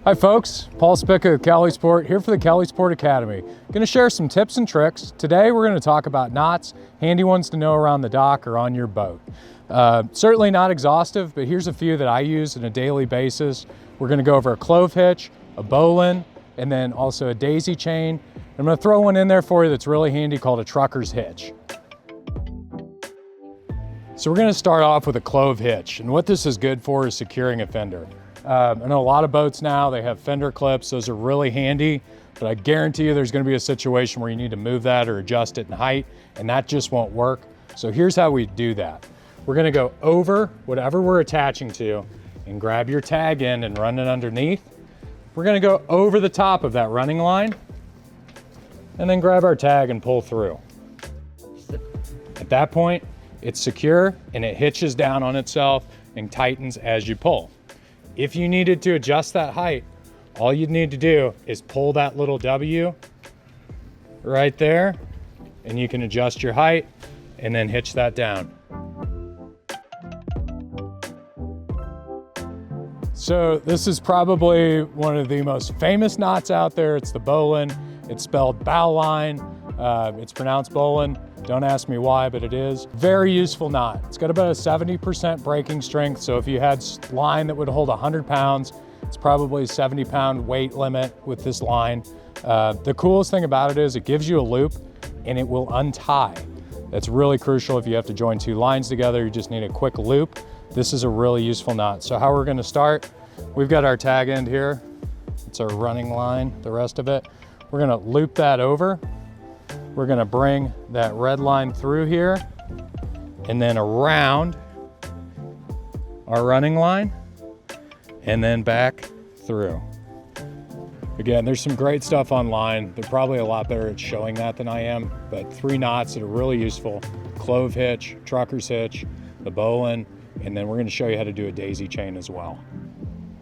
Hi folks, Paul Spica with Cali Sport here for the Cali Sport Academy. Going to share some tips and tricks. Today we're going to talk about knots, handy ones to know around the dock or on your boat. Certainly not exhaustive, but here's a few that I use on a daily basis. We're going to go over a clove hitch, a bowline, and then also a daisy chain. I'm going to throw one in there for you that's really handy called a trucker's hitch. So we're going to start off with a clove hitch, and what this is good for is securing a fender. I know a lot of boats now, they have fender clips. Those are really handy, but I guarantee you there's going to be a situation where you need to move that or adjust it in height, and that just won't work. So here's how we do that. We're going to go over whatever we're attaching to and grab your tag end and run it underneath. We're going to go over the top of that running line and then grab our tag and pull through. At that point, it's secure and it hitches down on itself and tightens as you pull. If you needed to adjust that height, all you'd need to do is pull that little W right there, and you can adjust your height and then hitch that down. So this is probably one of the most famous knots out there. It's the bowline. It's spelled Bowline. It's pronounced bowline. Don't ask me why, but it is. Very useful knot. It's got about a 70% breaking strength. So if you had line that would hold 100 pounds, it's probably a 70-pound weight limit with this line. The coolest thing about it is it gives you a loop and it will untie. That's really crucial if you have to join two lines together. You just need a quick loop. This is a really useful knot. So how we're gonna start, we've got our tag end here. It's our running line, the rest of it. We're gonna loop that over. We're gonna bring that red line through here and then around our running line and then back through. Again, there's some great stuff online. They're probably a lot better at showing that than I am, but 3 knots that are really useful: clove hitch, trucker's hitch, the bowline, and then we're gonna show you how to do a daisy chain as well.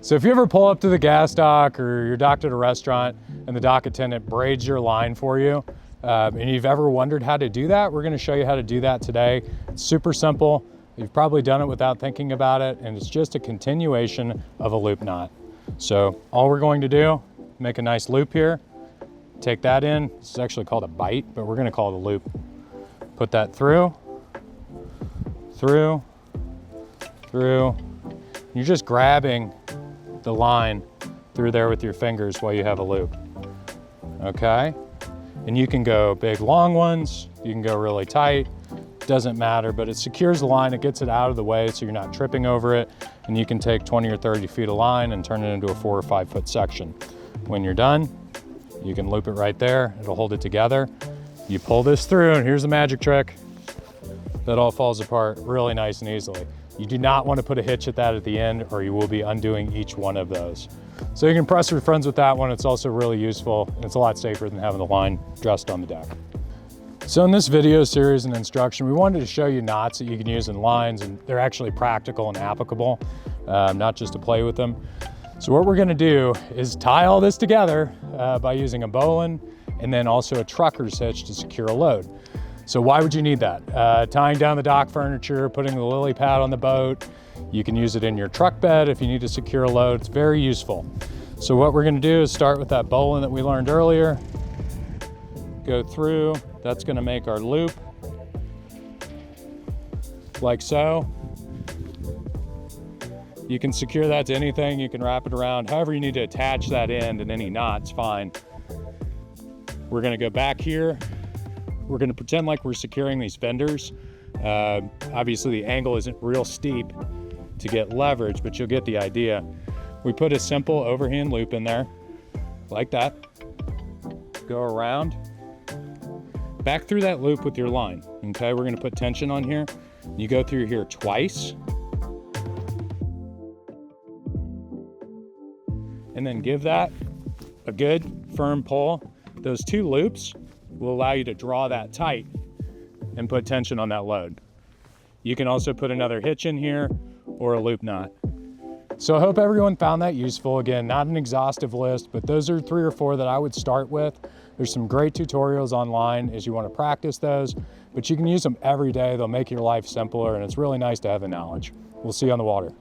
So if you ever pull up to the gas dock or you're docked at a restaurant and the dock attendant braids your line for you, and you've ever wondered how to do that, we're going to show you how to do that today. It's super simple. You've probably done it without thinking about it, and it's just a continuation of a loop knot. So all we're going to do, make a nice loop here, take that in. This is actually called a bite, but we're going to call it a loop. Put that through, through, through. You're just grabbing the line through there with your fingers while you have a loop. Okay? And you can go big, long ones. You can go really tight. Doesn't matter, but it secures the line. It gets it out of the way so you're not tripping over it. And you can take 20 or 30 feet of line and turn it into a 4 or 5 foot section. When you're done, you can loop it right there. It'll hold it together. You pull this through, and here's the magic trick. That all falls apart really nice and easily. You do not want to put a hitch at that at the end, or you will be undoing each one of those. So you can impress your friends with that one. It's also really useful, and it's a lot safer than having the line dressed on the deck. So in this video series and instruction, we wanted to show you knots that you can use in lines, and they're actually practical and applicable, not just to play with them. So what we're gonna do is tie all this together by using a bowline and then also a trucker's hitch to secure a load. So why would you need that? Tying down the dock furniture, putting the lily pad on the boat. You can use it in your truck bed if you need to secure a load. It's very useful. So what we're gonna do is start with that bowline that we learned earlier. Go through, that's gonna make our loop, like so. You can secure that to anything, you can wrap it around. However you need to attach that end and any knot's fine. We're gonna go back here. We're gonna pretend like we're securing these fenders. Obviously the angle isn't real steep to get leverage, but you'll get the idea. We put a simple overhand loop in there, like that. Go around, back through that loop with your line. Okay, we're gonna put tension on here. You go through here twice. And then give that a good firm pull. Those 2 loops will allow you to draw that tight and put tension on that load. You can also put another hitch in here or a loop knot. So I hope everyone found that useful. Again, not an exhaustive list, but those are 3 or 4 that I would start with. There's some great tutorials online as you want to practice those, but you can use them every day. They'll make your life simpler, and it's really nice to have the knowledge. We'll see you on the water.